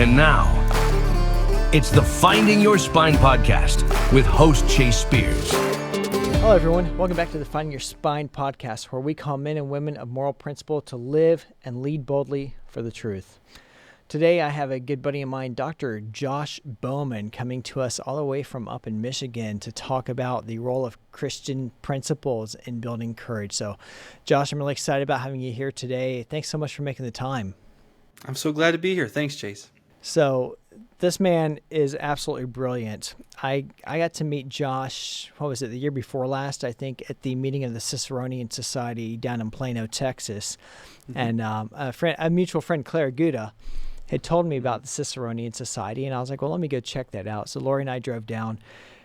And now, it's the Finding Your Spine podcast with host Chase Spears. Hello, everyone. Welcome back to the Finding Your Spine podcast, where we call men and women of moral principle to live and lead boldly for the truth. Today, I have a good buddy of mine, Dr. Josh Bowman, coming to us all the way from up in Michigan to talk about the role of Christian principles in building courage. So, Josh, I'm really excited about having you here today. Thanks so much for making the time. I'm so glad to be here. Thanks, Chase. So, this man is absolutely brilliant. I got to meet Josh, the year before last, I think, at the meeting of the Ciceronian Society down in Plano, Texas. Mm-hmm. And a mutual friend, Claire Guda, had told me about the Ciceronian Society, and I was like, well, let me go check that out. So Lori and I drove down,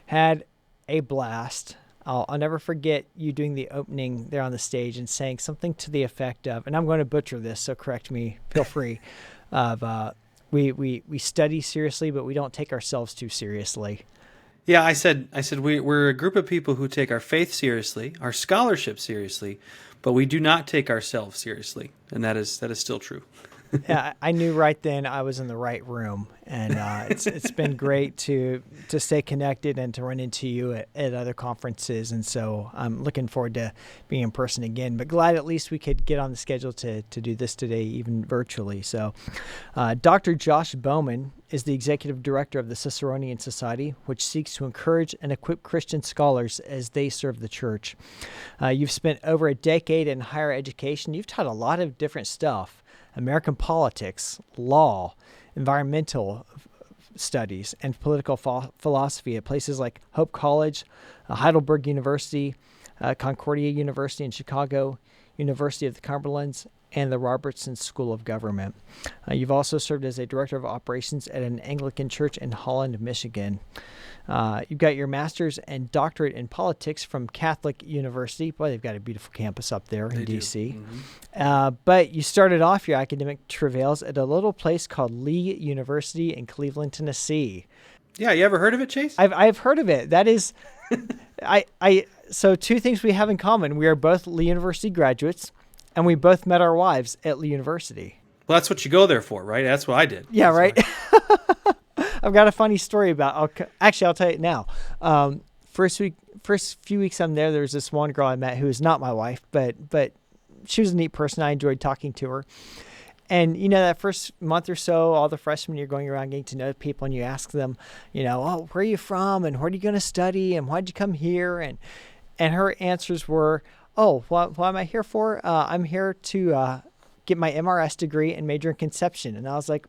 had a blast. I'll never forget you doing the opening there on the stage and saying something to the effect of, and I'm going to butcher this, so correct me, feel free, of we study seriously, but we don't take ourselves too seriously. Yeah, I said we're a group of people who take our faith seriously, our scholarship seriously, but we do not take ourselves seriously, and that is still true. Yeah, I knew right then I was in the right room, and it's been great to stay connected and to run into you at other conferences, and so I'm looking forward to being in person again, but glad at least we could get on the schedule to do this today, even virtually. So Dr. Josh Bowman is the executive director of the Ciceronian Society, which seeks to encourage and equip Christian scholars as they serve the church. You've spent over a decade in higher education. You've taught a lot of different stuff: American politics, law, environmental studies, and political philosophy at places like Hope College, Heidelberg University, Concordia University in Chicago, University of the Cumberlands, and the Robertson School of Government. You've also served as a director of operations at an Anglican church in Holland, Michigan. You've got your master's and doctorate in politics from Catholic University. Boy, they've got a beautiful campus up there in D.C. Mm-hmm. But you started off your academic travails at a little place called Lee University in Cleveland, Tennessee. Yeah, you ever heard of it, Chase? I've heard of it. That is, so two things we have in common. We are both Lee University graduates, and we both met our wives at Lee University. Well, that's what you go there for, right? That's what I did. Yeah, right. I've got a funny story I'll tell you now. First few weeks I'm there was this one girl I met who is not my wife, but she was a neat person. I enjoyed talking to her. And, that first month or so, all the freshmen, you're going around getting to know people, and you ask them, where are you from, and what are you going to study, and why'd you come here? And her answers were, what am I here for? I'm here to get my MRS degree and major in conception. And I was like,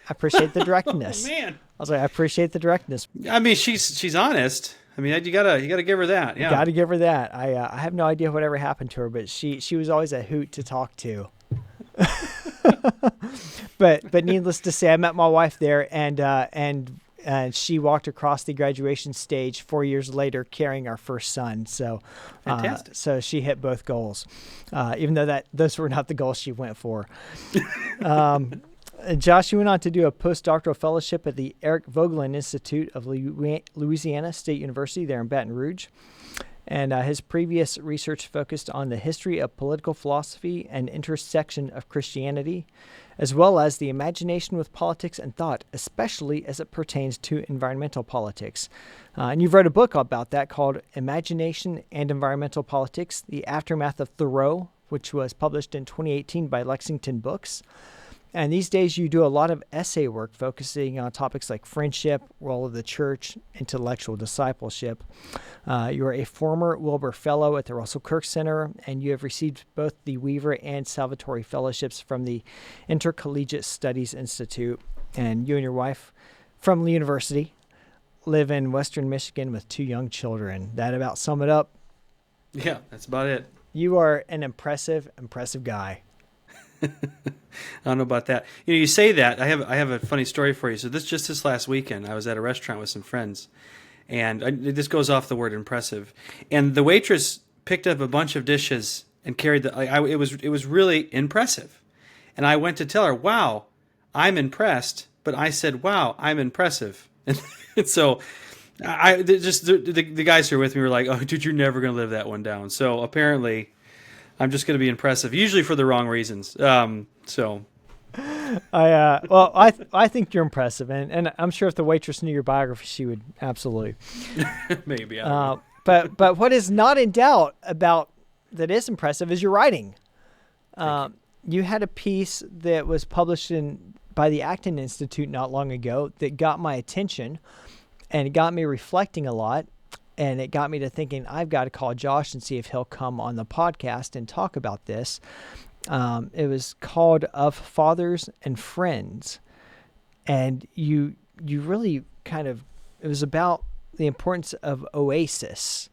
I appreciate the directness. Oh, man. I was like, I appreciate the directness. I mean, she's honest. I mean, you gotta give her that. Yeah, you gotta give her that. I have no idea whatever happened to her, but she was always a hoot to talk to. but needless to say, I met my wife there, and she walked across the graduation stage 4 years later, carrying our first son. So, so she hit both goals, even though those were not the goals she went for. Josh, you went on to do a postdoctoral fellowship at the Eric Vogelin Institute of Louisiana State University there in Baton Rouge. And his previous research focused on the history of political philosophy and intersection of Christianity, as well as the imagination with politics and thought, especially as it pertains to environmental politics. And you've wrote a book about that called Imagination and Environmental Politics, The Aftermath of Thoreau, which was published in 2018 by Lexington Books. And these days you do a lot of essay work focusing on topics like friendship, role of the church, intellectual discipleship. You are a former Wilbur Fellow at the Russell Kirk Center, and you have received both the Weaver and Salvatori Fellowships from the Intercollegiate Studies Institute. And you and your wife from Lee University live in Western Michigan with 2 young children. That about sum it up. Yeah, that's about it. You are an impressive guy. I don't know about that. You say that. I have a funny story for you. So this last weekend, I was at a restaurant with some friends, and this goes off the word impressive. And the waitress picked up a bunch of dishes and carried it was really impressive. And I went to tell her, "Wow, I'm impressed," but I said, "Wow, I'm impressive." And so the guys who were with me were like, "Oh, dude, you're never going to live that one down." So apparently I'm just going to be impressive, usually for the wrong reasons. So I think you're impressive, and I'm sure if the waitress knew your biography, she would absolutely. Maybe. But what is not in doubt about that is impressive is your writing. You had a piece that was published by the Acton Institute not long ago that got my attention, and it got me reflecting a lot, and it got me to thinking I've got to call Josh and see if he'll come on the podcast and talk about this. It was called Of Fathers and Friends, and you really it was about the importance of Oasis,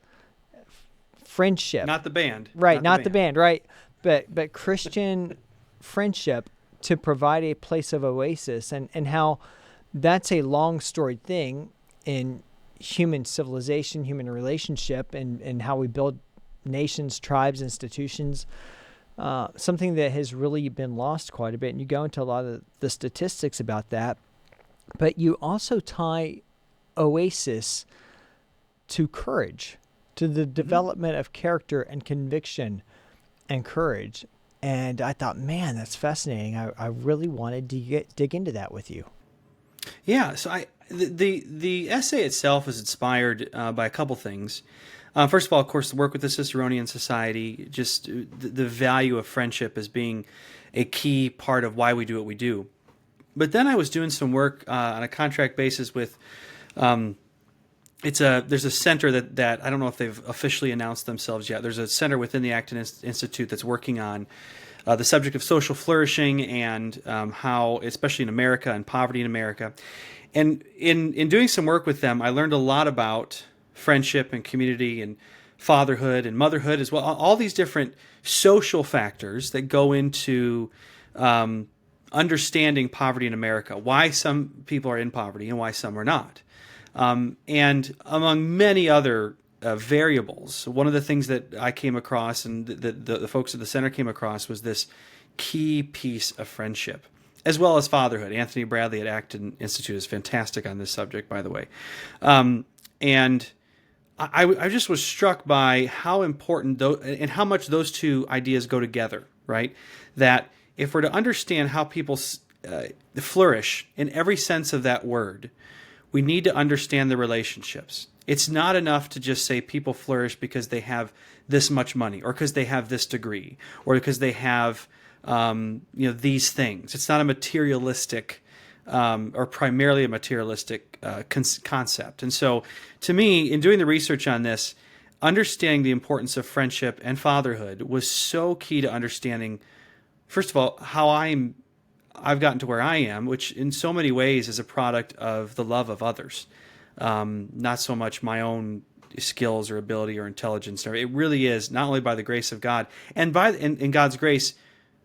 friendship. Not the band. Right, not the band, right. But Christian friendship to provide a place of oasis, and how that's a long storied thing in human civilization, human relationship, and how we build nations, tribes, institutions. Something that has really been lost quite a bit. And you go into a lot of the statistics about that. But you also tie Oasis to courage, to the development of character and conviction and courage. And I thought, man, that's fascinating. I really wanted to dig into that with you. Yeah, so the essay itself is inspired by a couple things. First of all, of course, the work with the Ciceronian Society, just the value of friendship as being a key part of why we do what we do. But then I was doing some work on a contract basis with, there's a center that I don't know if they've officially announced themselves yet. There's a center within the Acton Institute that's working on the subject of social flourishing and how, especially in America and poverty in America. And in doing some work with them, I learned a lot about friendship and community and fatherhood and motherhood as well. All these different social factors that go into understanding poverty in America, why some people are in poverty and why some are not. And among many other variables, one of the things that I came across and the folks at the center came across was this key piece of friendship, as well as fatherhood. Anthony Bradley at Acton Institute is fantastic on this subject, by the way. And I just was struck by how important and how much those two ideas go together, right? That if we're to understand how people flourish in every sense of that word, we need to understand the relationships. It's not enough to just say people flourish because they have this much money, or because they have this degree, or because they have these things. It's not a materialistic or primarily a materialistic concept. And so, to me, in doing the research on this, understanding the importance of friendship and fatherhood was so key to understanding, first of all, how I've gotten to where I am, which in so many ways is a product of the love of others, not so much my own skills or ability or intelligence. It really is not only by the grace of God and in God's grace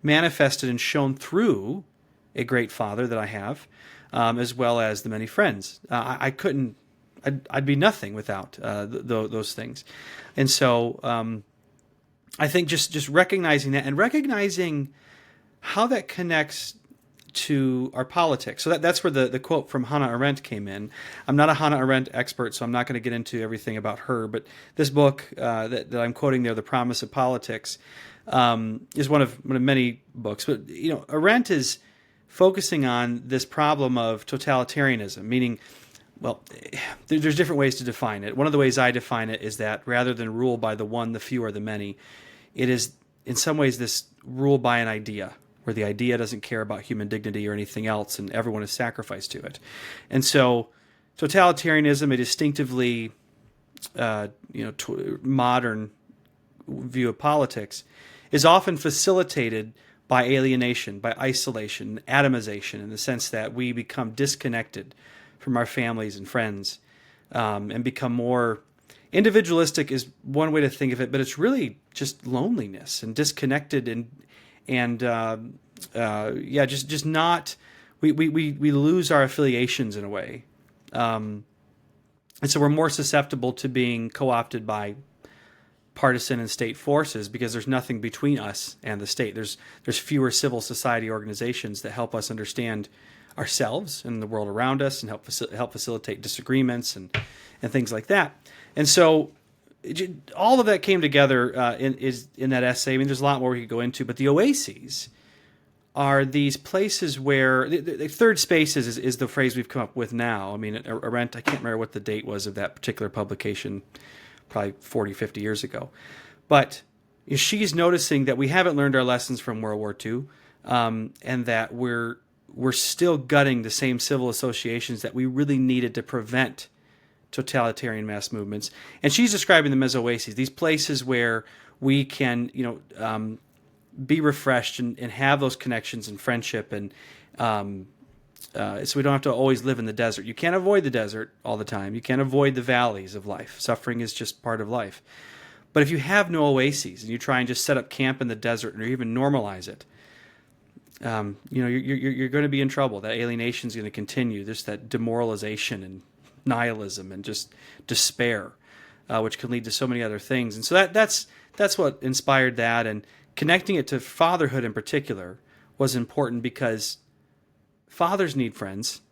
manifested and shown through a great father that I have, as well as the many friends. I'd be nothing without those things. And so I think just recognizing that and recognizing how that connects to our politics. So that's where the quote from Hannah Arendt came in. I'm not a Hannah Arendt expert, so I'm not going to get into everything about her, but this book that I'm quoting there, The Promise of Politics, is one of many books. But Arendt is focusing on this problem of totalitarianism, meaning, well, there's different ways to define it. One of the ways I define it is that rather than rule by the one, the few, or the many, it is in some ways this rule by an idea, where the idea doesn't care about human dignity or anything else, and everyone is sacrificed to it. And so totalitarianism, a distinctively modern view of politics, is often facilitated by alienation, by isolation, atomization, in the sense that we become disconnected from our families and friends, and become more individualistic is one way to think of it, but it's really just loneliness and disconnected and just not, we lose our affiliations in a way. And so we're more susceptible to being co-opted by partisan and state forces because there's nothing between us and the state. There's fewer civil society organizations that help us understand ourselves and the world around us and help facilitate disagreements and things like that. And so all of that came together in that essay. I mean, there's a lot more we could go into, but the oases are these places where the third spaces is the phrase we've come up with now. I mean, Arendt, I can't remember what the date was of that particular publication, probably 40, 50 years ago. But she's noticing that we haven't learned our lessons from World War II, and that we're still gutting the same civil associations that we really needed to prevent totalitarian mass movements. And she's describing them as oases, these places where we can, be refreshed and have those connections and friendship, and so we don't have to always live in the desert. You can't avoid the desert all the time. You can't avoid the valleys of life. Suffering is just part of life. But if you have no oases and you try and just set up camp in the desert or even normalize it, you're going to be in trouble. That alienation is going to continue. There's that demoralization and nihilism and just despair, which can lead to so many other things. And so that's what inspired that. And connecting it to fatherhood in particular was important because fathers need friends.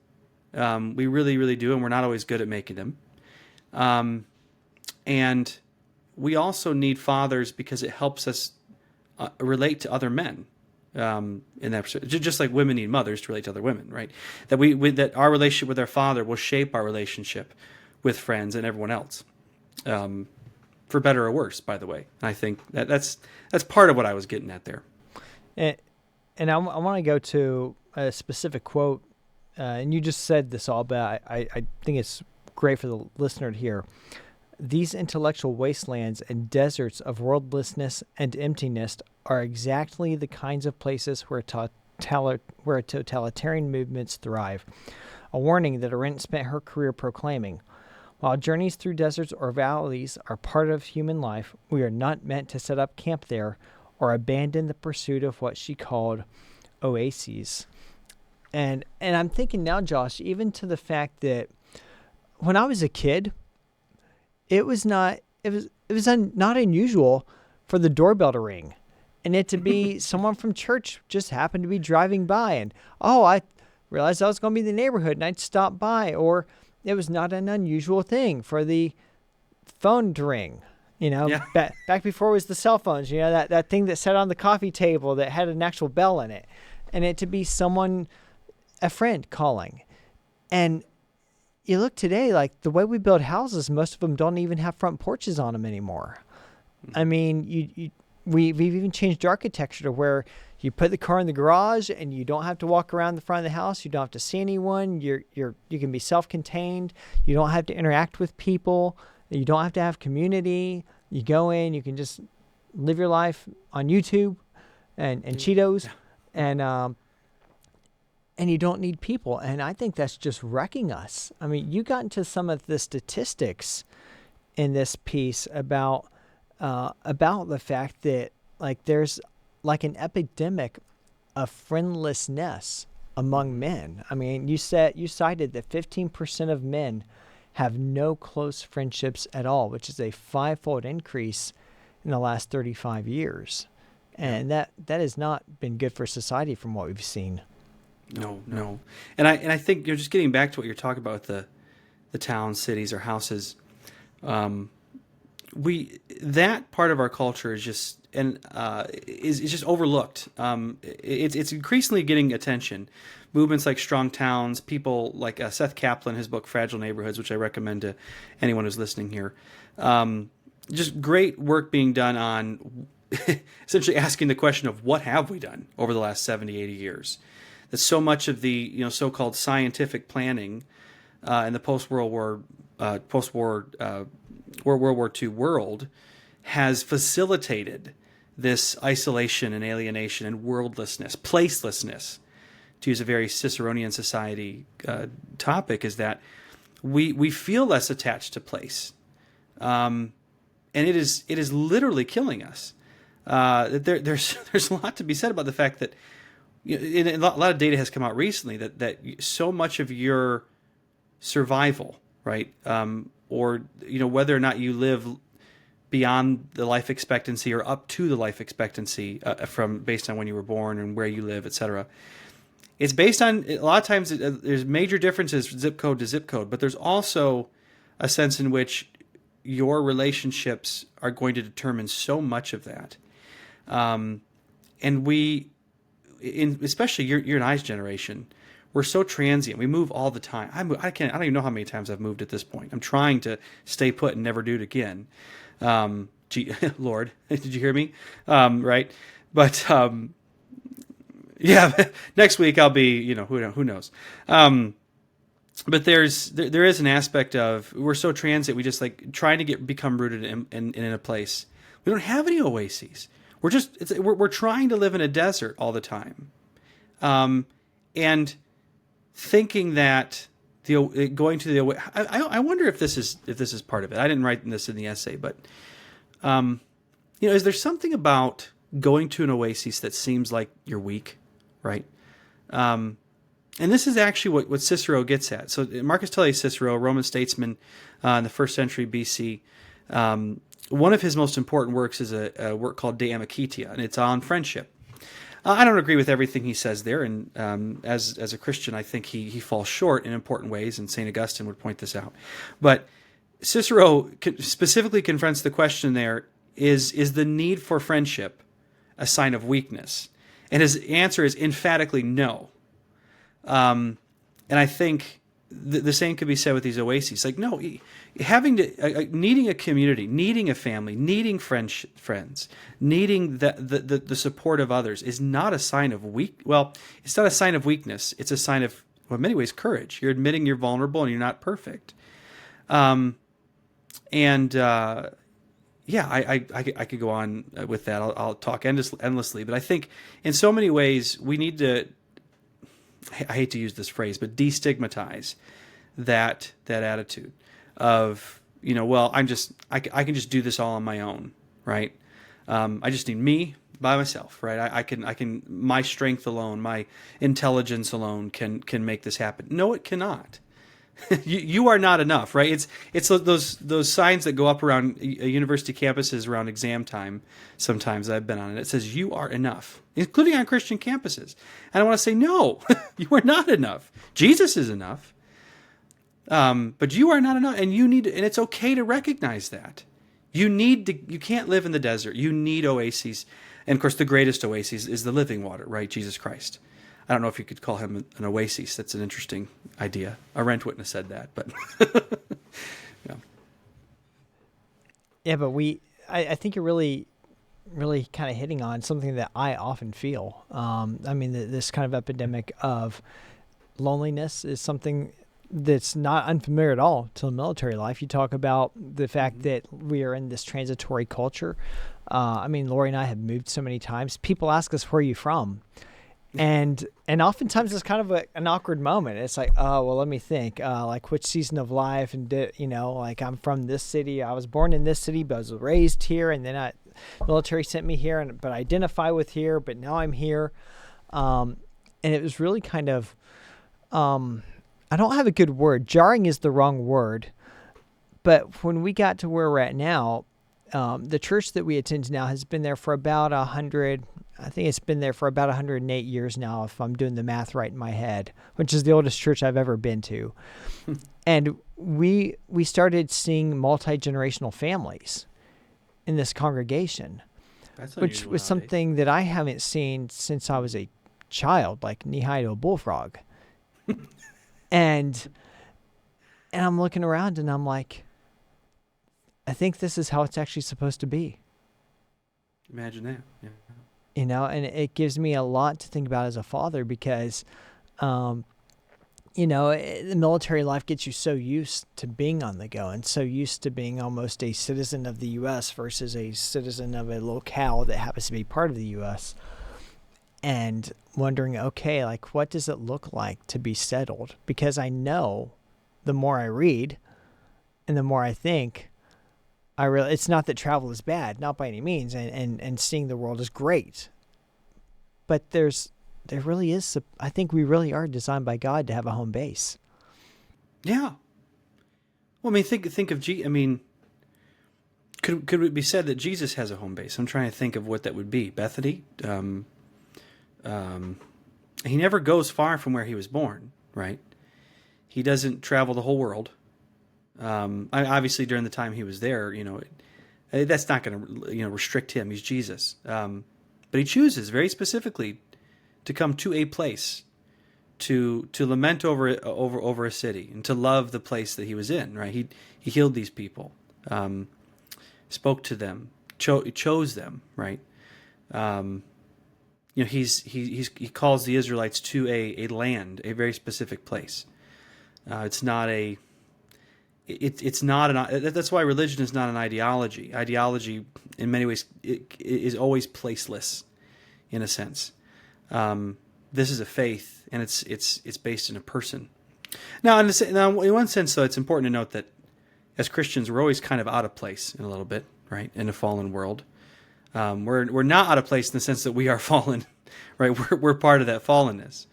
We really, really do, and we're not always good at making them. And we also need fathers because it helps us relate to other men. In that, just like women need mothers to relate to other women, right? That our relationship with our father will shape our relationship with friends and everyone else, for better or worse. By the way, and I think that's part of what I was getting at there. And I want to go to a specific quote, and you just said this all, but I think it's great for the listener to hear. These intellectual wastelands and deserts of worldlessness and emptiness are exactly the kinds of places where totalitarian movements thrive. A warning that Arendt spent her career proclaiming. While journeys through deserts or valleys are part of human life, we are not meant to set up camp there or abandon the pursuit of what she called oases. And I'm thinking now, Josh, even to the fact that when I was a kid, it was not unusual for the doorbell to ring and it to be someone from church just happened to be driving by, and I realized I was going to be in the neighborhood and I'd stop by. Or it was not an unusual thing for the phone to ring, back before it was the cell phones, that thing that sat on the coffee table that had an actual bell in it, and it to be someone, a friend calling. And you look today, like the way we build houses, most of them don't even have front porches on them anymore. I mean, we've even changed architecture to where you put the car in the garage and you don't have to walk around the front of the house. You don't have to see anyone. You can be self-contained. You don't have to interact with people. You don't have to have community. You go in, you can just live your life on YouTube and Cheetos, and you don't need people. And I think that's just wrecking us. I mean, you got into some of the statistics in this piece about the fact that there's an epidemic of friendlessness among men. I mean, you cited that 15% of men have no close friendships at all, which is a 5-fold increase in the last 35 years. And that has not been good for society from what we've seen. No. And I think you're just getting back to what you're talking about with the towns, cities, or houses. That part of our culture is just is just overlooked. It's increasingly getting attention. Movements like Strong Towns, people like Seth Kaplan, his book Fragile Neighborhoods, which I recommend to anyone who's listening here. Just great work being done on essentially asking the question of what have we done over the last 70, 80 years. That so much of the so-called scientific planning in the post-World War II world has facilitated this isolation and alienation and worldlessness, placelessness, to use a very Ciceronian society topic, is that we feel less attached to place, and it is literally killing us. There's a lot to be said about the fact that a lot of data has come out recently that so much of your survival, right, or whether or not you live beyond the life expectancy or up to the life expectancy based on when you were born and where you live, etc. It's based on, a lot of times there's major differences zip code to zip code, but there's also a sense in which your relationships are going to determine so much of that. And especially your and I's generation, we're so transient. We move all the time. I don't even know how many times I've moved at this point. I'm trying to stay put and never do it again. Lord, did you hear me? Right. But, yeah, next week I'll be, who knows? But there is an aspect of, we're so transient. We just like trying to become rooted in a place. We don't have any oases. We're trying to live in a desert all the time. And thinking that going to the, I wonder if this is part of it. I didn't write this in the essay, but is there something about going to an oasis that seems like you're weak, right? And this is actually what Cicero gets at. So Marcus Tullius Cicero, Roman statesman in the 1st century BC, one of his most important works is a work called De Amicitia, and it's on friendship. I don't agree with everything he says there, and as a Christian, I think he falls short in important ways, and St. Augustine would point this out. But Cicero specifically confronts the question there, is the need for friendship a sign of weakness? And his answer is emphatically no. And I think the same could be said with these oases. Like, no, needing a community, needing a family, needing friends, needing the support of others is not a sign of it's not a sign of weakness. It's a sign of, in many ways, courage. You're admitting you're vulnerable and you're not perfect. I could go on with that. I'll talk endlessly, but I think in so many ways we need to, I hate to use this phrase, but destigmatize that attitude of, I can just do this all on my own, right? I just need me by myself, right? I can my strength alone, my intelligence alone can make this happen. No, it cannot. You are not enough, right? It's those signs that go up around university campuses around exam time. Sometimes I've been on it. It says you are enough, including on Christian campuses. And I want to say, no, you are not enough. Jesus is enough, but you are not enough, and and it's okay to recognize that. You can't live in the desert. You need oases, and of course, the greatest oasis is the living water, right? Jesus Christ. I don't know if you could call him an oasis. That's an interesting idea. Arendt wouldn't have said that, but yeah. Yeah, but I think you're really, really kind of hitting on something that I often feel. This kind of epidemic of loneliness is something that's not unfamiliar at all to the military life. You talk about the fact that we are in this transitory culture. Lori and I have moved so many times. People ask us, where are you from? And oftentimes it's kind of an awkward moment. It's like, oh, well, let me think, like which season of life, and like I'm from this city. I was born in this city, but I was raised here, and then military sent me here, but I identify with here, but now I'm here. And it was really kind of, I don't have a good word. Jarring is the wrong word. But when we got to where we're at now, the church that we attend now has been there for about 100. I think it's been there for about 108 years now, if I'm doing the math right in my head, which is the oldest church I've ever been to. And we started seeing multi-generational families in this congregation, which was something that I haven't seen since I was a child, like knee-high to a bullfrog. And I'm looking around and I'm like, I think this is how it's actually supposed to be. Imagine that. Yeah. And it gives me a lot to think about as a father because, the military life gets you so used to being on the go and so used to being almost a citizen of the U.S. versus a citizen of a locale that happens to be part of the U.S. And wondering, okay, like what does it look like to be settled? Because I know the more I read and the more I think, it's not that travel is bad, not by any means, and seeing the world is great. But there really is, I think we really are designed by God to have a home base. Yeah. Well, think of could it be said that Jesus has a home base? I'm trying to think of what that would be. Bethany? He never goes far from where he was born, right? He doesn't travel the whole world. Obviously, during the time he was there, that's not going to restrict him. He's Jesus, but he chooses very specifically to come to a place, to lament over a city, and to love the place that he was in. Right? He healed these people, spoke to them, chose them. Right? He calls the Israelites to a land, a very specific place. It's not a. It's not an. That's why religion is not an ideology. Ideology, in many ways, is always placeless, in a sense. This is a faith, and it's based in a person. Now, in one sense, though, it's important to note that as Christians, we're always kind of out of place in a little bit, right, in a fallen world. We're not out of place in the sense that we are fallen, right? We're part of that fallenness,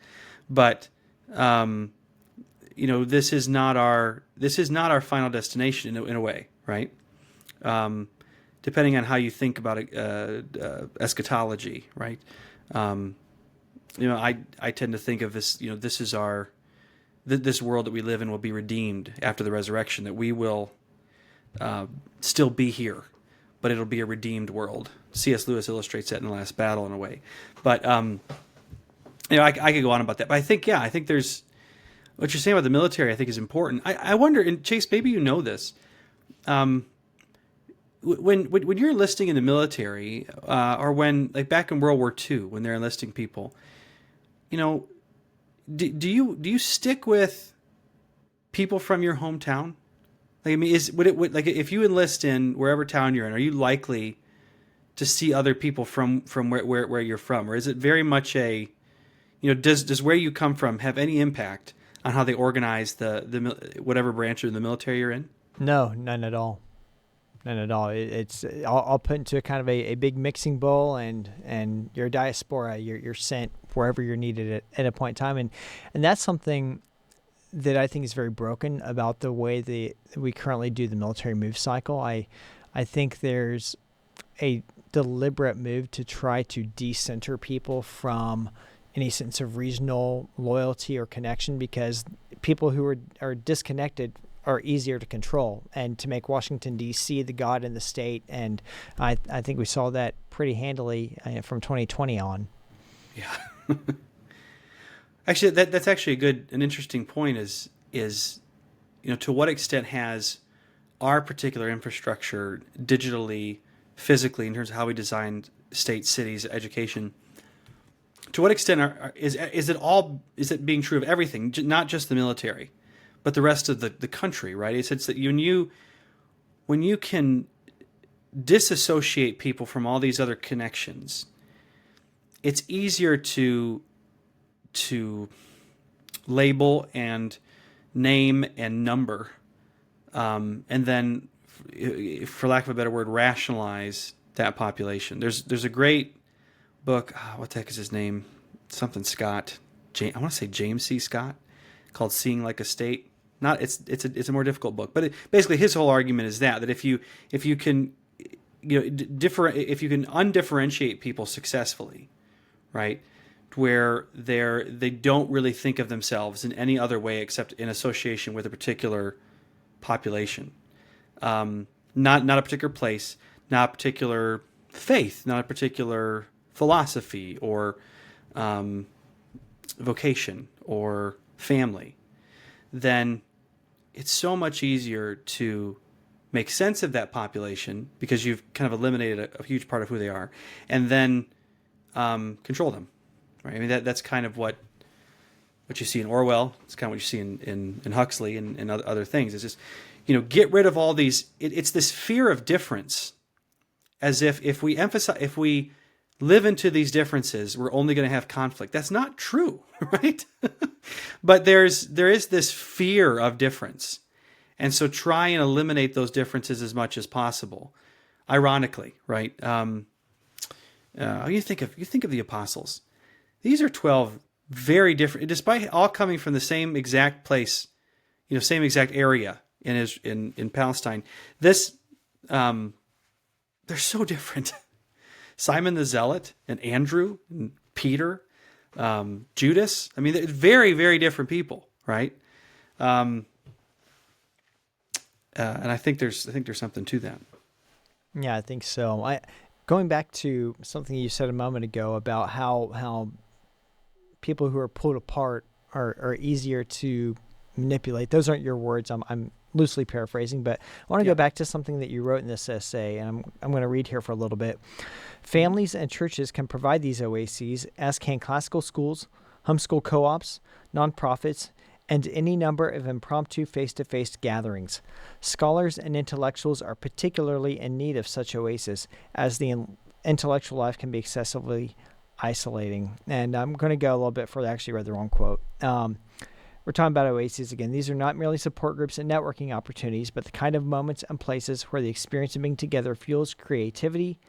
but this is not our final destination in a way, right? Depending on how you think about eschatology, right? I tend to think of this. This is this world that we live in will be redeemed after the resurrection. That we will still be here, but it'll be a redeemed world. C.S. Lewis illustrates that in The Last Battle in a way. But I could go on about that. But I think there's what you're saying about the military. I think is important. I wonder, and Chase, maybe you know this. When you're enlisting in the military, or when like back in World War II, when they're enlisting people, do you stick with people from your hometown? Like, I mean, would if you enlist in wherever town you're in, are you likely to see other people from where you're from, or is it very much a, does where you come from have any impact on how they organize the whatever branch of the military you're in? No, none at all. None at all. It's all put into a kind of a big mixing bowl, and you're a diaspora. You're sent wherever you're needed at a point in time, and that's something that I think is very broken about the way that we currently do the military move cycle. I think there's a deliberate move to try to decenter people from any sense of regional loyalty or connection, because people who are disconnected are easier to control and to make Washington, D.C. the god in the state. And I think we saw that pretty handily from 2020 on. Yeah. Actually, that's actually an interesting point is, to what extent has our particular infrastructure digitally, physically, in terms of how we designed states, cities, education, to what extent is it being true of everything, not just the military, but the rest of the country, right? It's that when you can disassociate people from all these other connections, it's easier to label and name and number, and then, for lack of a better word, rationalize that population. There's a great book. What the heck is his name? Something Scott. I want to say James C. Scott, called "Seeing Like a State." It's a more difficult book, but basically his whole argument is that if you can if you can undifferentiate people successfully, right, where they don't really think of themselves in any other way except in association with a particular population, not a particular place, not a particular faith, not a particular philosophy or vocation or family, then it's so much easier to make sense of that population because you've kind of eliminated a huge part of who they are, and then control them. Right? I mean, that's kind of what you see in Orwell. It's kind of what you see in Huxley and other things. It's just, get rid of all these. It's this fear of difference, as if we live into these differences, we're only going to have conflict. That's not true, right? But there is this fear of difference, and so try and eliminate those differences as much as possible. Ironically, right? You think of the apostles. These are 12 very different, despite all coming from the same exact place, same exact area in Palestine. This, they're so different. Simon the Zealot and Andrew and Peter, Judas. I mean, they're very, very different people, right? And I think there's something to that. Yeah, I think so. Going back to something you said a moment ago about how people who are pulled apart are easier to manipulate. Those aren't your words. I'm loosely paraphrasing, but I want to go back to something that you wrote in this essay, and I'm going to read here for a little bit. Families and churches can provide these oases, as can classical schools, homeschool co-ops, nonprofits, and any number of impromptu face-to-face gatherings. Scholars and intellectuals are particularly in need of such oases, as the intellectual life can be excessively isolating. And I'm going to go a little bit further. I actually read the wrong quote. We're talking about oases again. These are not merely support groups and networking opportunities, but the kind of moments and places where the experience of being together fuels creativity,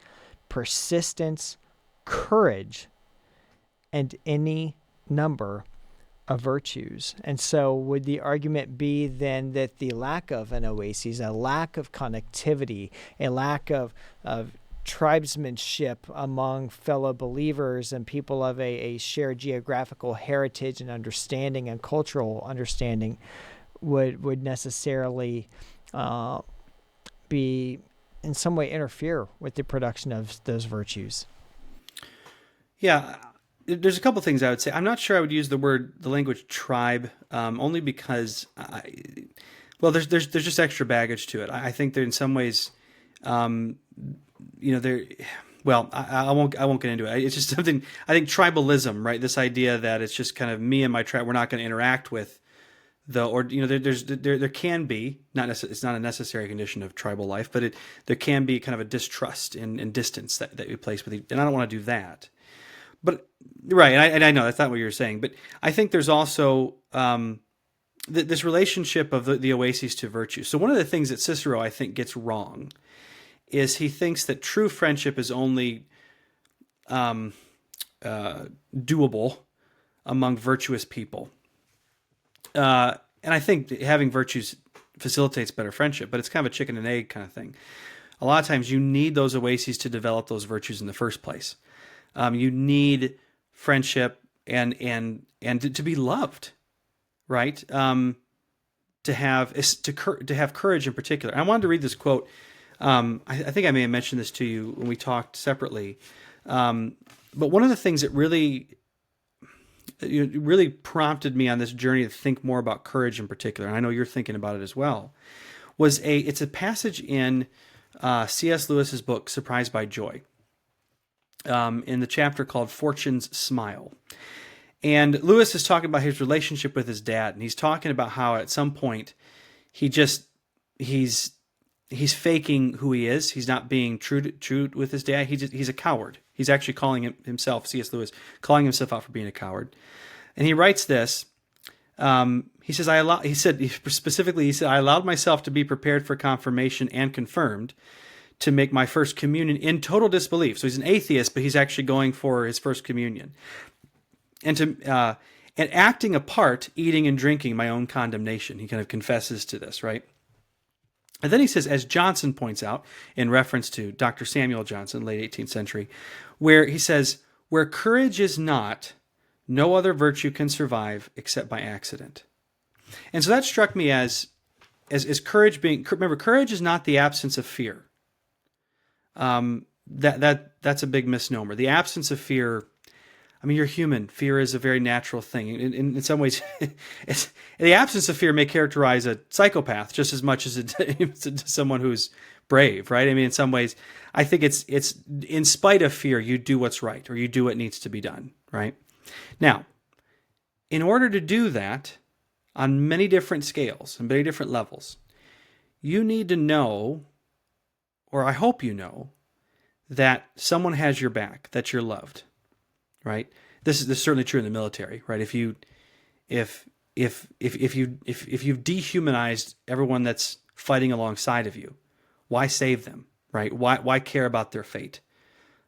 persistence, courage, and any number of virtues. And so would the argument be then that the lack of an oasis, a lack of connectivity, a lack of tribesmanship among fellow believers and people of a shared geographical heritage and understanding and cultural understanding would necessarily be in some way interfere with the production of those virtues? Yeah, there's a couple things I would say. I'm not sure I would use the language tribe, only because there's just extra baggage to it. I think that in some ways, I won't get into it. It's just something, I think tribalism, right? This idea that it's just kind of me and my tribe, we're not going to interact with there can be, it's not a necessary condition of tribal life, but there can be kind of a distrust and distance that we place with and I don't want to do that. But right, and I know that's not what you're saying, but I think there's also this relationship of the oases to virtue. So one of the things that Cicero, I think, gets wrong is he thinks that true friendship is only doable among virtuous people. And I think having virtues facilitates better friendship, but it's kind of a chicken and egg kind of thing. A lot of times you need those oases to develop those virtues in the first place. You need friendship and to be loved, right? To have courage in particular. I wanted to read this quote. I think I may have mentioned this to you when we talked separately. But one of the things that really prompted me on this journey to think more about courage in particular, and I know you're thinking about it as well, it's a passage in C.S. Lewis's book, Surprised by Joy, in the chapter called Fortune's Smile. And Lewis is talking about his relationship with his dad, and he's talking about how at some point he's faking who he is. He's not being true with his dad. He's a coward. He's actually calling himself, C.S. Lewis, calling himself out for being a coward. And he writes this. He said, I allowed myself to be prepared for confirmation and confirmed to make my first communion in total disbelief. So he's an atheist, but he's actually going for his first communion. And acting a part, eating and drinking my own condemnation. He kind of confesses to this, right? And then he says, as Johnson points out, in reference to Dr. Samuel Johnson, late 18th century, where he says, where courage is not, no other virtue can survive except by accident. And so that struck me as courage being, remember, courage is not the absence of fear. That's a big misnomer. The absence of fear, I mean, you're human. Fear is a very natural thing. In some ways, the absence of fear may characterize a psychopath just as much as it someone who's brave, right? I mean, in some ways, I think it's in spite of fear, you do what's right, or you do what needs to be done, right? Now, in order to do that on many different scales and many different levels, you need to know, or I hope you know, that someone has your back, that you're loved. Right. This is certainly true in the military, right? If you've dehumanized everyone that's fighting alongside of you, why save them, right? Why care about their fate?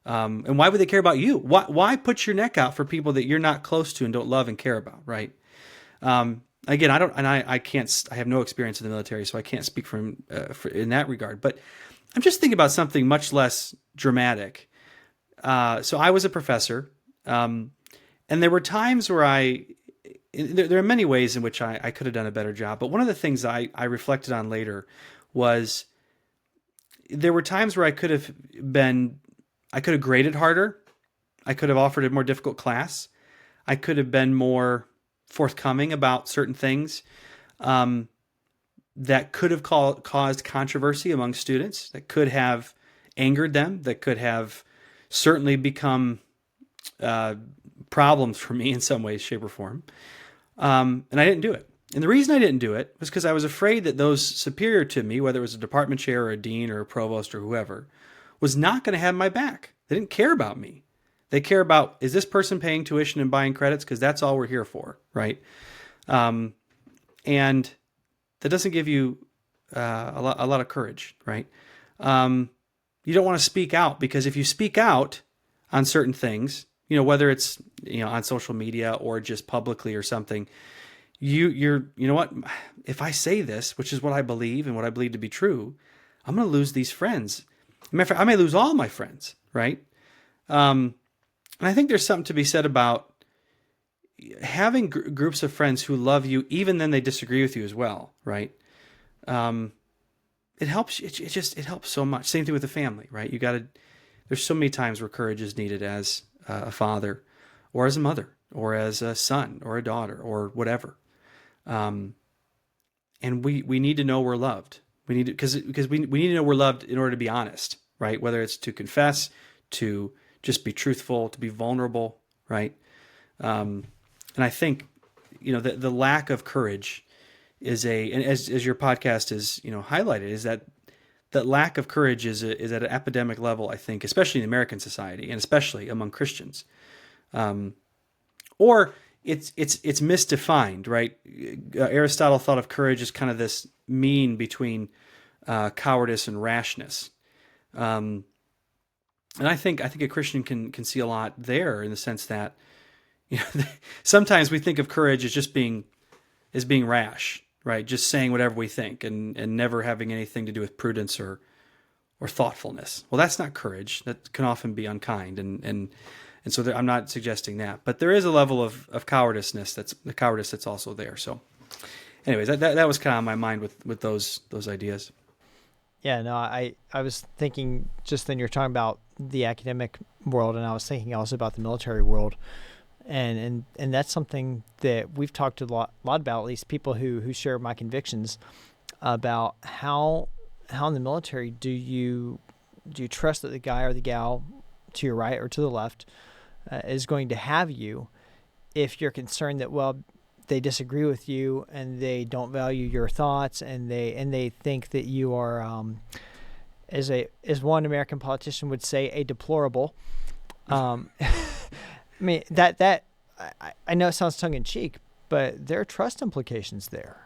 And why would they care about you? Why put your neck out for people that you're not close to and don't love and care about, right? Again, I have no experience in the military, so I can't speak in that regard. But I'm just thinking about something much less dramatic. So I was a professor. And there were times where there are many ways in which I could have done a better job, but one of the things I reflected on later was there were times where I could have graded harder. I could have offered a more difficult class. I could have been more forthcoming about certain things that could have caused controversy among students, that could have angered them, that could have certainly become problems for me in some way, shape, or form. And I didn't do it. And the reason I didn't do it was because I was afraid that those superior to me, whether it was a department chair or a dean or a provost or whoever, was not going to have my back. They didn't care about me. They care about, is this person paying tuition and buying credits? Because that's all we're here for, right? And that doesn't give you a lot of courage, right? You don't want to speak out, because if you speak out on certain things, whether it's on social media or just publicly or something, you know what? If I say this, which is what I believe and what I believe to be true, I'm going to lose these friends. Matter of fact, I may lose all my friends, right? And I think there's something to be said about having groups of friends who love you, even then they disagree with you as well, right? It helps. It helps so much. Same thing with the family, right? There's so many times where courage is needed as a father, or as a mother, or as a son, or a daughter, or whatever. And we need to know we're loved. We need to, because we need to know we're loved in order to be honest, right? Whether it's to confess, to just be truthful, to be vulnerable, right? And I think, the lack of courage is and as your podcast is, highlighted, is that lack of courage is at an epidemic level, I think, especially in American society and especially among Christians. Or it's misdefined, right? Aristotle thought of courage as kind of this mean between cowardice and rashness. And I think a Christian can see a lot there, in the sense that, sometimes we think of courage as just being rash, right? Just saying whatever we think and never having anything to do with prudence or thoughtfulness. Well, that's not courage. That can often be unkind, and so I'm not suggesting that. But there is a level of cowardice that's also there. So, anyways, that was kind of on my mind with those ideas. Yeah, no, I was thinking, just then you're talking about the academic world, and I was thinking also about the military world. And that's something that we've talked a lot about, at least people who share my convictions, about how in the military do you trust that the guy or the gal to your right or to the left is going to have you, if you're concerned that, well, they disagree with you and they don't value your thoughts, and they think that you are, as one American politician would say, a deplorable. I mean, I know it sounds tongue-in-cheek, but there are trust implications there.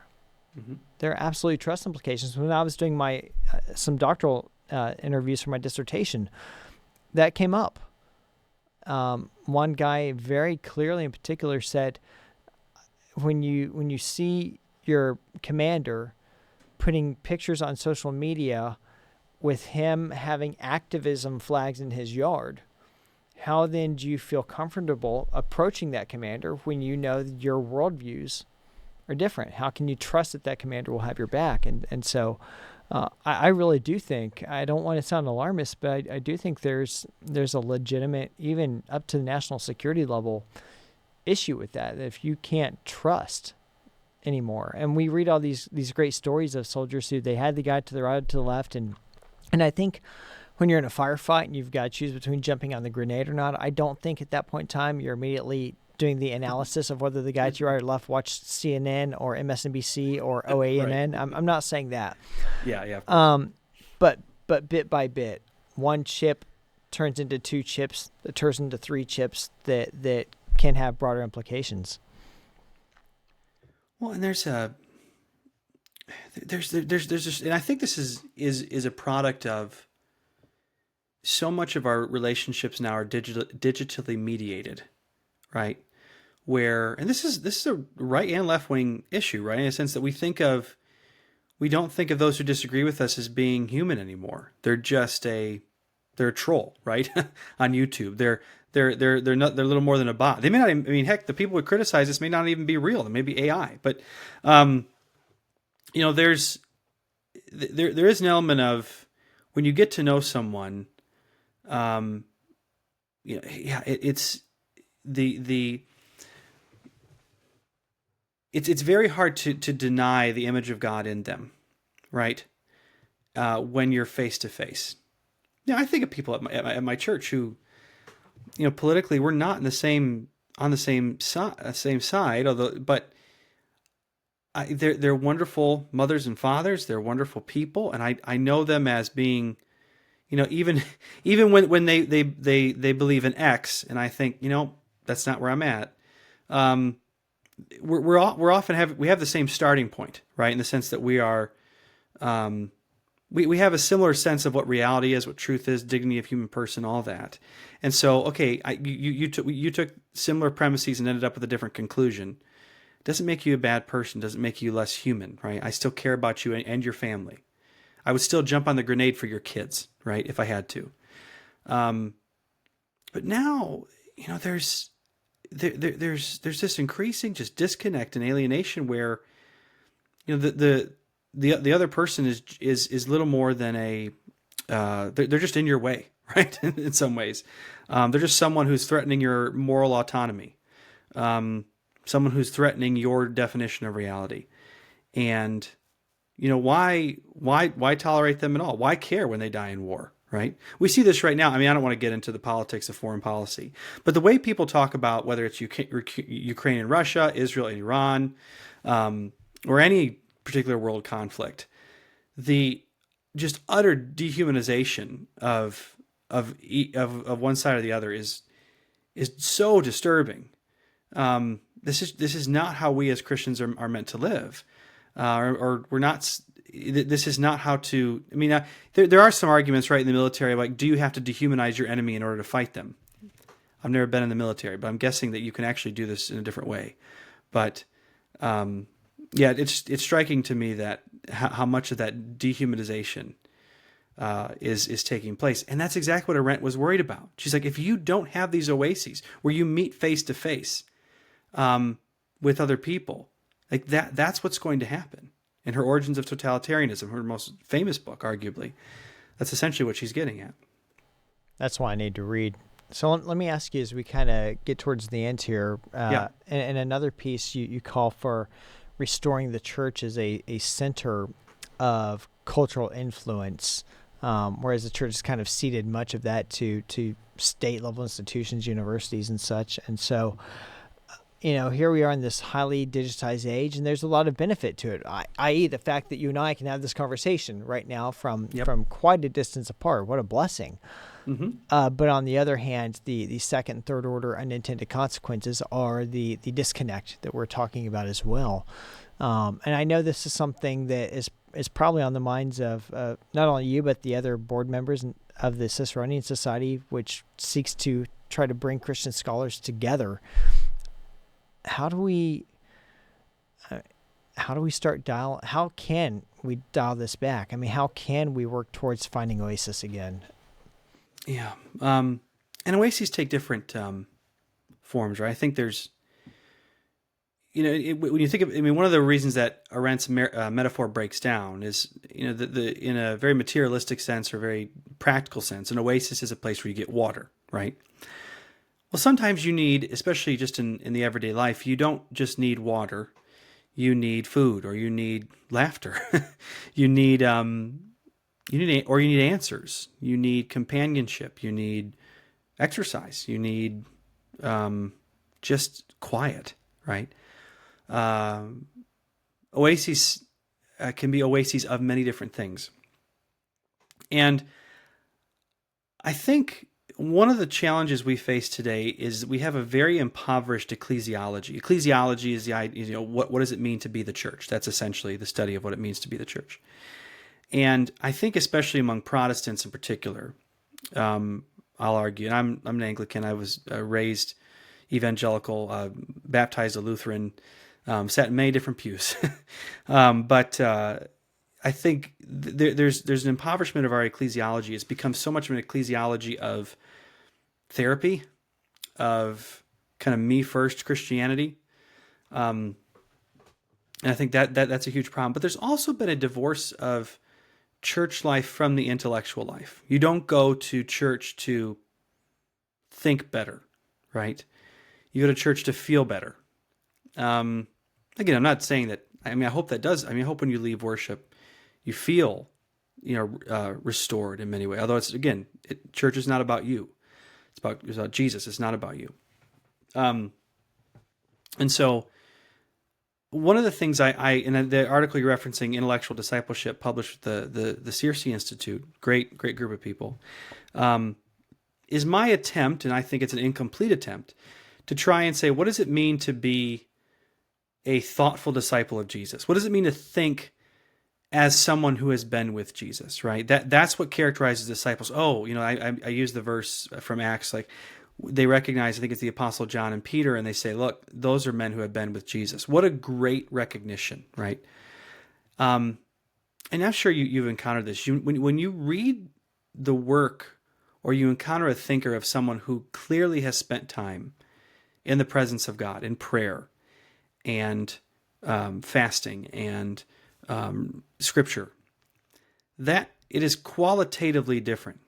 Mm-hmm. There are absolutely trust implications. When I was doing my some doctoral interviews for my dissertation, that came up. One guy very clearly in particular said, when you see your commander putting pictures on social media with him having activism flags in his yard, how then do you feel comfortable approaching that commander when you know that your worldviews are different? How can you trust that commander will have your back? And so I really do think, I don't want to sound alarmist, but I do think there's a legitimate, even up to the national security level, issue with that if you can't trust anymore. And we read all these great stories of soldiers who they had the guy to the right, to the left, and I think when you're in a firefight and you've got to choose between jumping on the grenade or not, I don't think at that point in time you're immediately doing the analysis of whether the guy to your right or left watched CNN or MSNBC or OANN. Right. I'm not saying that. Yeah. But bit by bit, one chip turns into two chips, that turns into three chips that can have broader implications. Well, and there's just, and I think this is a product of so much of our relationships now are digitally mediated, right? Where, and this is a right and left wing issue, right? In a sense that we don't think of those who disagree with us as being human anymore. They're a troll, right? On YouTube, they're a little more than a bot. They may not even, I mean, heck, the people who criticize this may not even be real. They may be AI, but there is an element of, when you get to know someone, it's the it's very hard to deny the image of God in them, right? When you're face to face. Yeah, I think of people at my church who, politically we're not on the same side, but they're wonderful mothers and fathers. They're wonderful people, and I know them as being, even when they believe in X, and I think, that's not where I'm at. We're often we have the same starting point, right? In the sense that we are, we have a similar sense of what reality is, what truth is, dignity of human person, all that. And so, okay, you took similar premises and ended up with a different conclusion. Doesn't make you a bad person. Doesn't make you less human, right? I still care about you and your family. I would still jump on the grenade for your kids, right? If I had to. But now, there's this increasing just disconnect and alienation where, the other person is little more than they're just in your way, right? In some ways, they're just someone who's threatening your moral autonomy, someone who's threatening your definition of reality, and why tolerate them at all? Why care when they die in war? Right? We see this right now. I mean, I don't want to get into the politics of foreign policy, but the way people talk about whether it's Ukraine and Russia, Israel and Iran, or any particular world conflict, the just utter dehumanization of one side or the other is so disturbing. This is not how we as Christians are meant to live, or we're not. This is not how to. I mean, there are some arguments, right, in the military, like, do you have to dehumanize your enemy in order to fight them? I've never been in the military, but I'm guessing that you can actually do this in a different way. But yeah, it's striking to me that how much of that dehumanization is taking place, and that's exactly what Arendt was worried about. She's like, if you don't have these oases where you meet face to face with other people, like that's what's going to happen. In her Origins of Totalitarianism, her most famous book, arguably, that's essentially what she's getting at. That's why I need to read. So let me ask you, as we kind of get towards the end here, in another piece, you call for restoring the church as a center of cultural influence, whereas the church has kind of ceded much of that to state-level institutions, universities, and such. And so, here we are in this highly digitized age, and there's a lot of benefit to it, i.e. the fact that you and I can have this conversation right now from quite a distance apart. What a blessing. Mm-hmm. But on the other hand, the second and third order unintended consequences are the disconnect that we're talking about as well. And I know this is something that is probably on the minds of not only you, but the other board members of the Ciceronian Society, which seeks to try to bring Christian scholars together. How can we dial this back? I mean, how can we work towards finding Oasis again? Yeah. And Oases take different forms, right? I think there's, when you think of, one of the reasons that Arendt's metaphor breaks down is, in a very materialistic sense or very practical sense, an oasis is a place where you get water, right? Well, sometimes you need, especially just in the everyday life, you don't just need water. You need food, or you need laughter. you need answers. You need companionship. You need exercise. You need just quiet, right? Oases can be oases of many different things. And I think one of the challenges we face today is we have a very impoverished ecclesiology. Ecclesiology is the idea, what does it mean to be the church? That's essentially the study of what it means to be the church. And I think especially among Protestants in particular, I'll argue, and I'm an Anglican, I was raised evangelical, baptized a Lutheran, sat in many different pews. But I think there's an impoverishment of our ecclesiology. It's become so much of an ecclesiology of therapy, of kind of me first Christianity. And I think that's a huge problem. But there's also been a divorce of church life from the intellectual life. You don't go to church to think better, right? You go to church to feel better. And again, I'm not saying that. I mean, I hope that does. I mean, I hope when you leave worship, you feel, restored in many ways. Although church is not about you. It's about Jesus. It's not about you. And so one of the things in the article you're referencing, Intellectual Discipleship, published with the Circe Institute, great group of people, is my attempt, and I think it's an incomplete attempt, to try and say, what does it mean to be a thoughtful disciple of Jesus? What does it mean to think as someone who has been with Jesus, right? That's what characterizes disciples. Oh, I use the verse from Acts, like they recognize, I think it's the Apostle John and Peter, and they say, look, those are men who have been with Jesus. What a great recognition, right? And I'm sure you've encountered this. When you read the work or you encounter a thinker of someone who clearly has spent time in the presence of God, in prayer and fasting and scripture, that it is qualitatively different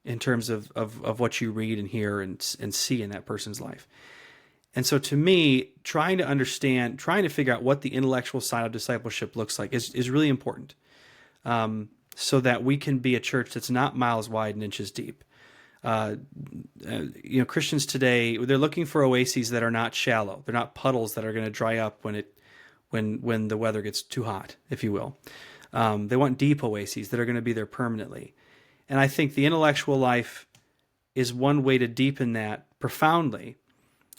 in terms of what you read and hear and see in that person's life. And so to me, trying to figure out what the intellectual side of discipleship looks like is really important, so that we can be a church that's not miles wide and inches deep. Christians today, they're looking for oases that are not shallow. They're not puddles that are going to dry up when the weather gets too hot, if you will. They want deep oases that are going to be there permanently. And I think the intellectual life is one way to deepen that profoundly.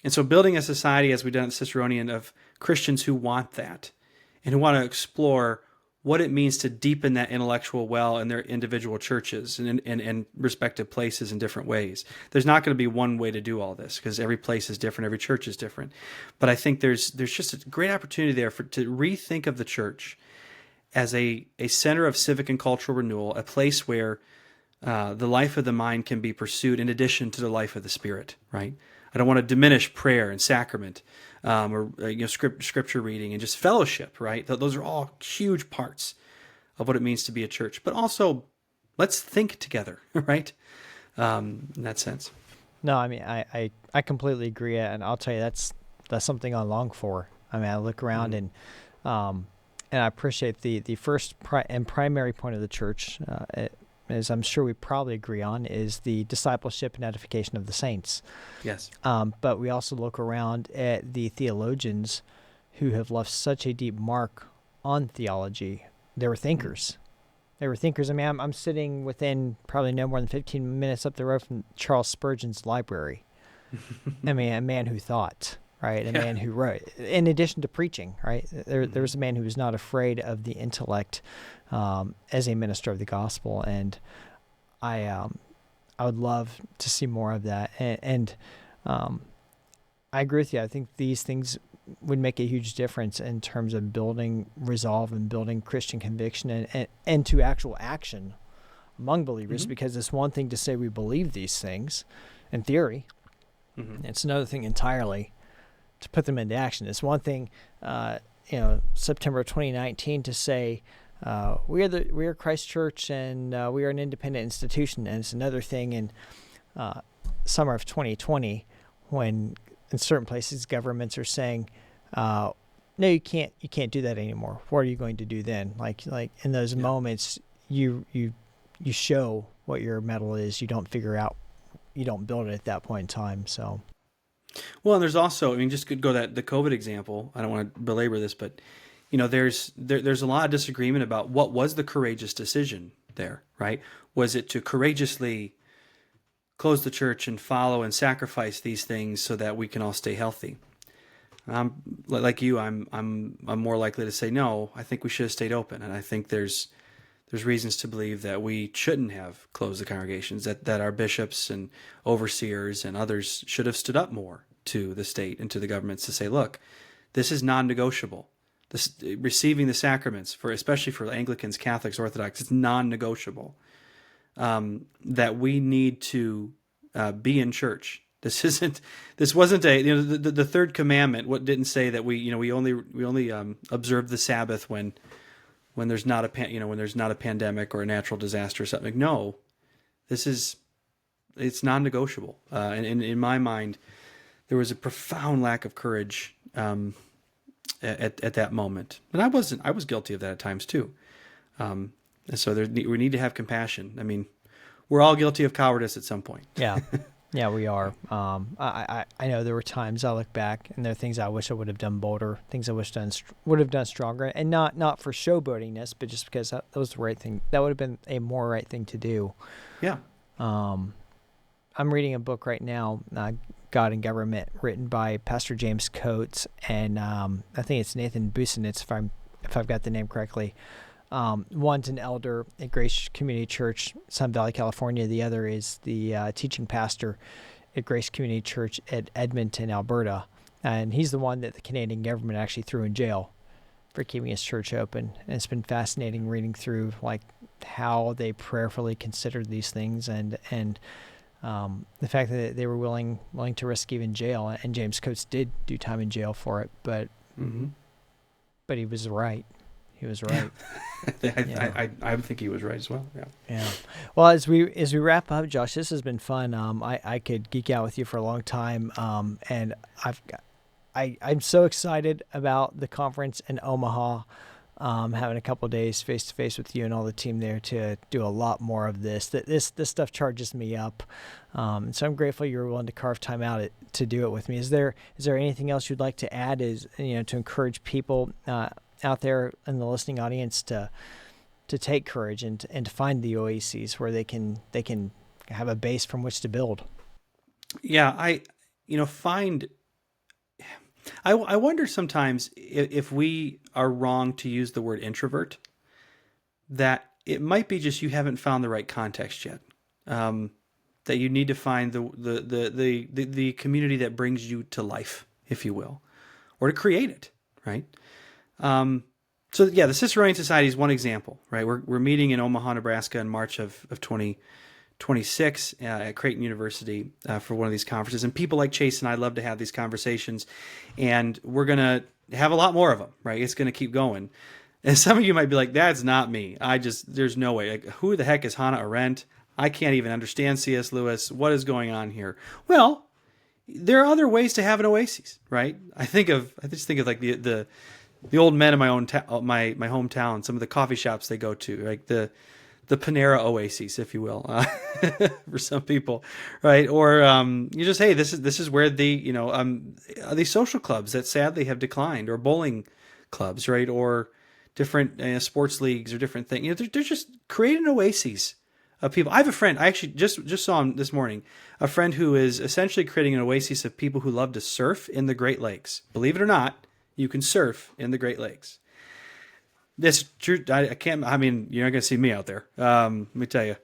And so building a society, as we've done at Ciceronian, of Christians who want that and who want to explore what it means to deepen that intellectual well in their individual churches and respective places in different ways. There's not going to be one way to do all this because every place is different, every church is different. But I think there's just a great opportunity there to rethink of the church as a center of civic and cultural renewal, a place where the life of the mind can be pursued in addition to the life of the spirit, right? I don't want to diminish prayer and sacrament, or scripture reading and just fellowship, right? Those are all huge parts of what it means to be a church. But also, let's think together, right? In that sense. No, I mean, I completely agree, and I'll tell you that's something I long for. I mean, I look around and I appreciate the first and primary point of the church, as I'm sure we probably agree on, is the discipleship and edification of the saints. Yes. But we also look around at the theologians who have left such a deep mark on theology. They were thinkers. They were thinkers. I mean, I'm sitting within probably no more than 15 minutes up the road from Charles Spurgeon's library. I mean, a man who thought, right? A man who wrote, in addition to preaching, right? There was a man who was not afraid of the intellect as a minister of the gospel, and I would love to see more of that. And I agree with you. I think these things would make a huge difference in terms of building resolve and building Christian conviction and to actual action among believers, because it's one thing to say we believe these things in theory. It's another thing entirely to put them into action. It's one thing, September 2019 to say, we are Christ Church and we are an independent institution, and it's another thing in summer of 2020 when in certain places governments are saying, no, you can't do that anymore. What are you going to do then? Like in those moments, you show what your mettle is. You don't build it at that point in time. So. Well, and there's also, I mean, just could go the COVID example. I don't want to belabor this, but there's a lot of disagreement about what was the courageous decision there, right? Was it to courageously close the church and follow and sacrifice these things so that we can all stay healthy? Like you, I'm more likely to say no. I think we should have stayed open, and I think there's reasons to believe that we shouldn't have closed the congregations, that our bishops and overseers and others should have stood up more to the state and to the governments to say, look, this is non-negotiable. Receiving the sacraments, especially for Anglicans, Catholics, Orthodox, it's non-negotiable. That we need to be in church. This wasn't the third commandment. What didn't say that we only observe the Sabbath when there's not a pandemic or a natural disaster or something. No, it's non-negotiable. And in my mind, there was a profound lack of courage at that moment. And I was guilty of that at times too. And so we need to have compassion. I mean, we're all guilty of cowardice at some point. Yeah. Yeah, we are. I know there were times I look back and there are things I wish I would have done bolder, things I wish would have done stronger, and not for showboatiness, but just because that was the right thing. That would have been a more right thing to do. Yeah. I'm reading a book right now, God and Government, written by Pastor James Coates, and I think it's Nathan Busenitz, if I've got the name correctly. One's an elder at Grace Community Church, Sun Valley, California. The other is the teaching pastor at Grace Community Church at Edmonton, Alberta. And he's the one that the Canadian government actually threw in jail for keeping his church open. And it's been fascinating reading through like how they prayerfully considered these things and the fact that they were willing to risk even jail. And James Coates did do time in jail for it, but he was right. He was right. I think he was right as well. Yeah. Yeah. Well, as we wrap up, Josh, this has been fun. I could geek out with you for a long time. And I'm so excited about the conference in Omaha. Having a couple of days face to face with you and all the team there to do a lot more of this. This stuff charges me up. So I'm grateful you were willing to carve time out to do it with me. Is there anything else you'd like to add? To encourage people out there in the listening audience to take courage and to find the oases where they can have a base from which to build. Yeah, I wonder sometimes if we are wrong to use the word introvert, that it might be just you haven't found the right context yet. That you need to find the community that brings you to life, if you will, or to create it, right? So yeah, the Ciceronian Society is one example, right? We're meeting in Omaha, Nebraska in March of 2026 at Creighton University for one of these conferences. And people like Chase and I love to have these conversations, and we're going to have a lot more of them, right? It's going to keep going. And some of you might be like, that's not me. There's no way. Like, who the heck is Hannah Arendt? I can't even understand C.S. Lewis. What is going on here? Well, there are other ways to have an oasis, right? I just think of like the old men in my hometown, some of the coffee shops they go to, like the Panera Oasis, if you will, for some people, right? Or you just, hey, this is where these social clubs that sadly have declined, or bowling clubs, right? Or different sports leagues or different things. They're just creating oases of people. I have a friend, I actually just saw him this morning, a friend who is essentially creating an oasis of people who love to surf in the Great Lakes. Believe it or not, you can surf in the Great Lakes. That's true. I can't. I mean, you're not going to see me out there. Let me tell you,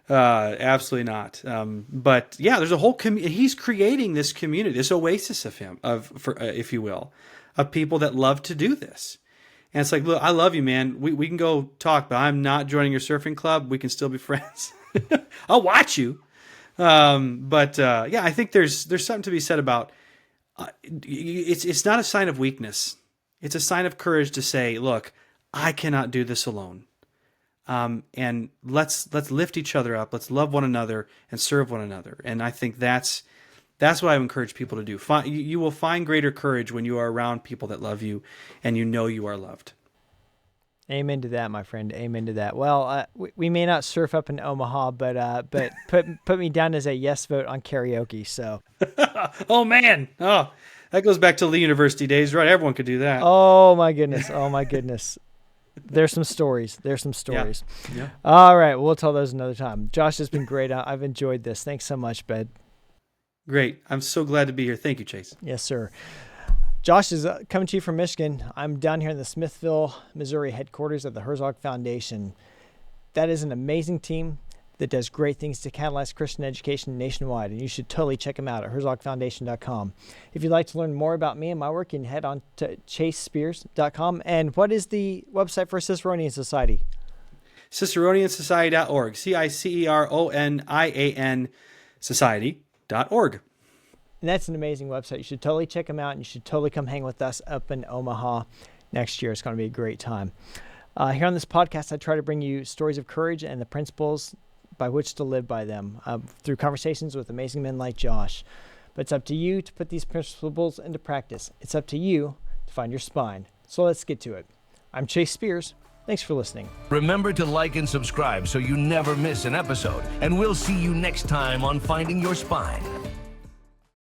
absolutely not. But yeah, there's a whole community. He's creating this community, this oasis of him, if you will, of people that love to do this. And it's like, look, I love you, man. We can go talk, but I'm not joining your surfing club. We can still be friends. I'll watch you. Yeah, I think there's something to be said about. It's not a sign of weakness. It's a sign of courage to say, look, I cannot do this alone. And let's lift each other up. Let's love one another and serve one another. And I think that's what I encourage people to do. You will find greater courage when you are around people that love you and you know you are loved. Amen to that, my friend. Amen to that. Well, we may not surf up in Omaha, but put me down as a yes vote on karaoke. So. Oh man! Oh, that goes back to Lee University days, right? Everyone could do that. Oh my goodness! Oh my goodness! There's some stories. Yeah. All right, we'll tell those another time. Josh, has been great. I've enjoyed this. Thanks so much, bud. Great. I'm so glad to be here. Thank you, Chase. Yes, sir. Josh is coming to you from Michigan. I'm down here in the Smithville, Missouri headquarters of the Herzog Foundation. That is an amazing team that does great things to catalyze Christian education nationwide, and you should totally check them out at herzogfoundation.com. If you'd like to learn more about me and my work, you can head on to chasespears.com. And what is the website for Ciceronian Society? Ciceroniansociety.org. CICERONIAN society.org. And that's an amazing website. You should totally check them out, and you should totally come hang with us up in Omaha next year. It's going to be a great time. Here on this podcast, I try to bring you stories of courage and the principles by which to live by them through conversations with amazing men like Josh. But it's up to you to put these principles into practice. It's up to you to find your spine. So let's get to it. I'm Chase Spears. Thanks for listening. Remember to like and subscribe so you never miss an episode. And we'll see you next time on Finding Your Spine.